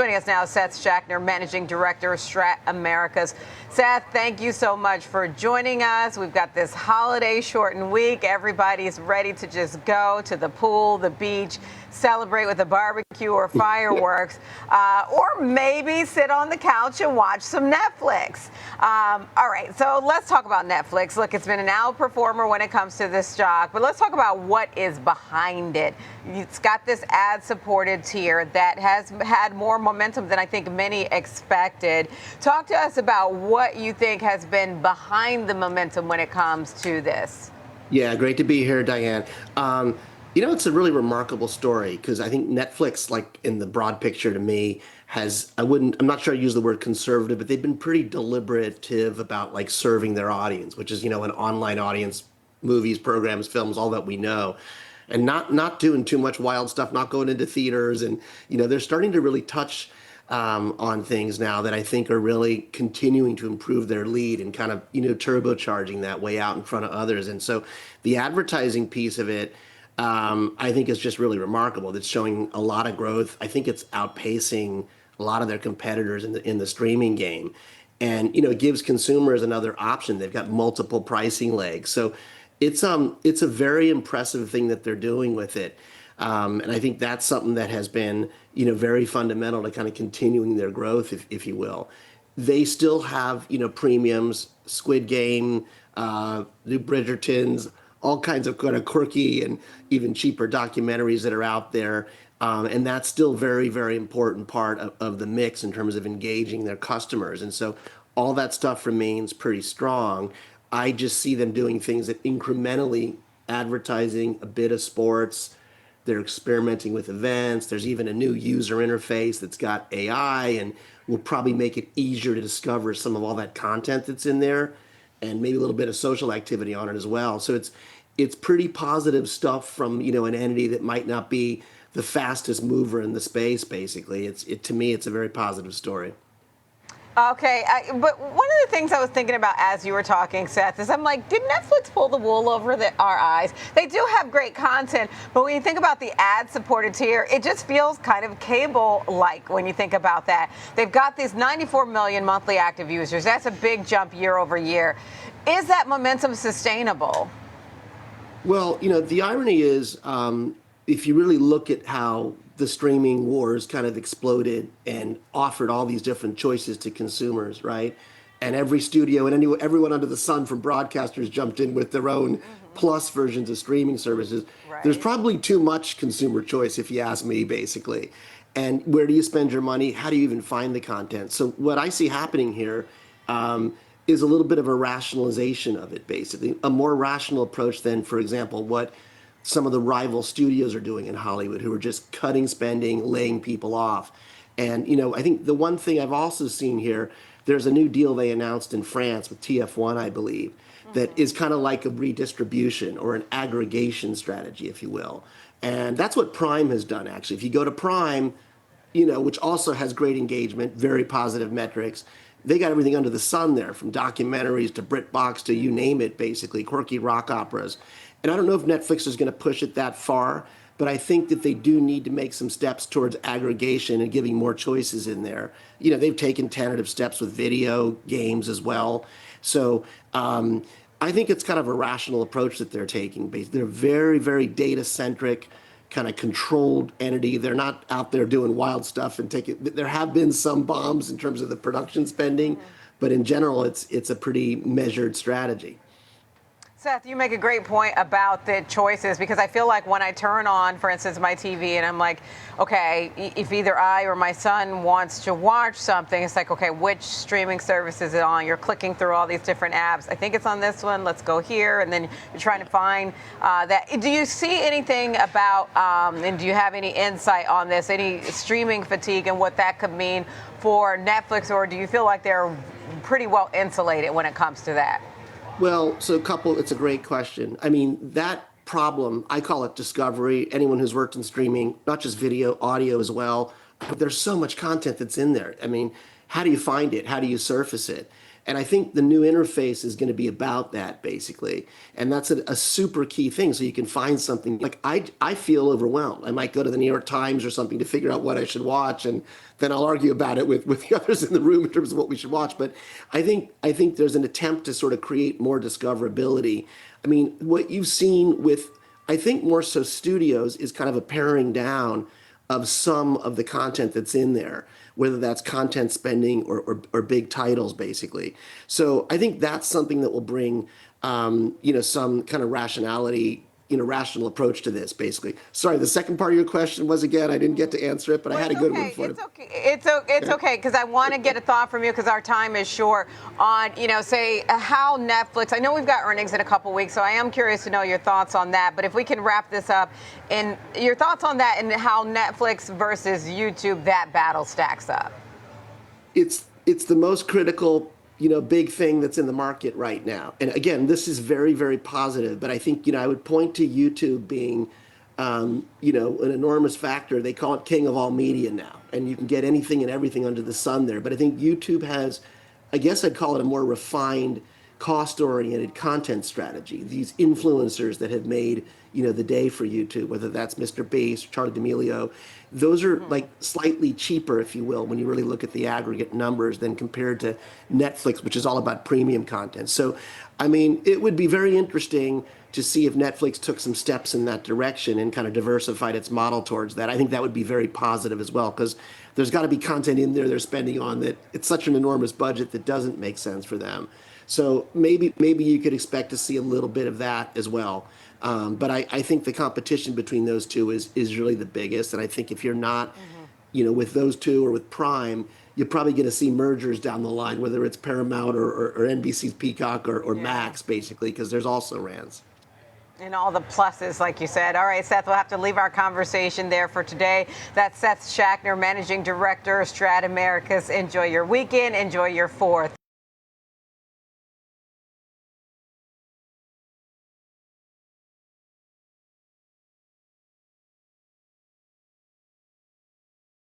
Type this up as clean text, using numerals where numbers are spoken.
Joining us now, Seth Schachner, Managing Director of Strat Americas. Seth, thank you so much for joining us. We've got this holiday shortened week. Everybody's ready to just go to the pool, the beach, celebrate with a barbecue or fireworks, or maybe sit on the couch and watch some Netflix. All right, so let's talk about Netflix. Look, it's been an outperformer when it comes to this stock, but let's talk about what is behind it. It's got this ad-supported tier that has had more momentum than I think many expected. Talk to us about what you think has been behind the momentum when it comes to this. Yeah, great to be here, Diane. It's a really remarkable story because I think Netflix, like in the broad picture to me, I'm not sure I use the word conservative, but they've been pretty deliberative about like serving their audience, which is, an online audience, movies, programs, films, all that we know. And not doing too much wild stuff, not going into theaters. And, they're starting to really touch on things now that I think are really continuing to improve their lead and kind of, turbocharging that way out in front of others. And so the advertising piece of it, I think is just really remarkable. It's showing a lot of growth. I think it's outpacing a lot of their competitors in the streaming game. And, it gives consumers another option. They've got multiple pricing legs. So it's a very impressive thing that they're doing with it. And I think that's something that has been, very fundamental to kind of continuing their growth, if you will. They still have, premiums, Squid Game, New Bridgertons, all kinds of kind of quirky and even cheaper documentaries that are out there. And that's still very, very important part of the mix in terms of engaging their customers. And so all that stuff remains pretty strong. I just see them doing things that incrementally advertising, a bit of sports. They're experimenting with events. There's even a new user interface that's got AI and will probably make it easier to discover some of all that content that's in there and maybe a little bit of social activity on it as well. So it's pretty positive stuff from, an entity that might not be the fastest mover in the space, basically. To me, it's a very positive story. Okay, but one of the things I was thinking about as you were talking, Seth, is I'm like, did Netflix pull the wool over our eyes? They do have great content, but when you think about the ad-supported tier, it just feels kind of cable-like when you think about that. They've got these 94 million monthly active users. That's a big jump year over year. Is that momentum sustainable? Well, the irony is, if you really look at how the streaming wars kind of exploded and offered all these different choices to consumers, right? And every studio and everyone under the sun from broadcasters jumped in with their own plus versions of streaming services. Right. There's probably too much consumer choice, if you ask me, basically. And where do you spend your money? How do you even find the content? So what I see happening here is a little bit of a rationalization of it, basically. A more rational approach than, for example, what some of the rival studios are doing in Hollywood, who are just cutting spending, laying people off. And, I think the one thing I've also seen here, there's a new deal they announced in France with TF1, I believe, that is kind of like a redistribution or an aggregation strategy, if you will. And that's what Prime has done, actually. If you go to Prime, which also has great engagement, very positive metrics, they got everything under the sun there, from documentaries to BritBox to you name it, basically, quirky rock operas. And I don't know if Netflix is going to push it that far, but I think that they do need to make some steps towards aggregation and giving more choices in there. They've taken tentative steps with video games as well. So I think it's kind of a rational approach that they're taking. They're very, very data-centric, kind of controlled entity. They're not out there doing wild stuff and taking. There have been some bombs in terms of the production spending, but in general, it's a pretty measured strategy. Seth, you make a great point about the choices, because I feel like when I turn on, for instance, my TV and I'm like, okay, if either I or my son wants to watch something, it's like, okay, which streaming service is it on? You're clicking through all these different apps. I think it's on this one. Let's go here. And then you're trying to find that. Do you see anything about, and do you have any insight on this, any streaming fatigue and what that could mean for Netflix, or do you feel like they're pretty well insulated when it comes to that? Well, so it's a great question. I mean, that problem, I call it discovery. Anyone who's worked in streaming, not just video, audio as well, there's so much content that's in there. I mean, how do you find it? How do you surface it? And I think the new interface is going to be about that basically. And that's a super key thing. So you can find something like I feel overwhelmed. I might go to the New York Times or something to figure out what I should watch. And then I'll argue about it with the others in the room in terms of what we should watch. But I think there's an attempt to sort of create more discoverability. I mean, what you've seen with, I think more so studios is kind of a paring down of some of the content that's in there, whether that's content spending or big titles, basically. So I think that's something that will bring, some kind of rationality, rational approach to this, basically. Sorry, the second part of your question was, again, I didn't get to answer it, but I had a good one for it. It's okay, because I want to get a thought from you, because our time is short, on, say, how Netflix, I know we've got earnings in a couple weeks, so I am curious to know your thoughts on that. But if we can wrap this up, and your thoughts on that and how Netflix versus YouTube, that battle stacks up. It's the most critical big thing that's in the market right now. And again, this is very, very positive, but I think, I would point to YouTube being, an enormous factor. They call it king of all media now, and you can get anything and everything under the sun there. But I think YouTube has, I guess I'd call it a more refined, cost-oriented content strategy. These influencers that have made, the day for YouTube, whether that's Mr. Beast, Charlie D'Amelio, those are like slightly cheaper, if you will, when you really look at the aggregate numbers than compared to Netflix, which is all about premium content. So, I mean, it would be very interesting to see if Netflix took some steps in that direction and kind of diversified its model towards that. I think that would be very positive as well, because there's got to be content in there they're spending on that it's such an enormous budget that doesn't make sense for them. So maybe you could expect to see a little bit of that as well. But I think the competition between those two is really the biggest. And I think if you're not, with those two or with Prime, you're probably going to see mergers down the line, whether it's Paramount or NBC's Peacock or Max, basically, because there's also RANs. And all the pluses, like you said. All right, Seth, we'll have to leave our conversation there for today. That's Seth Schachner, Managing Director of Strat Americas. Enjoy your weekend. Enjoy your 4th.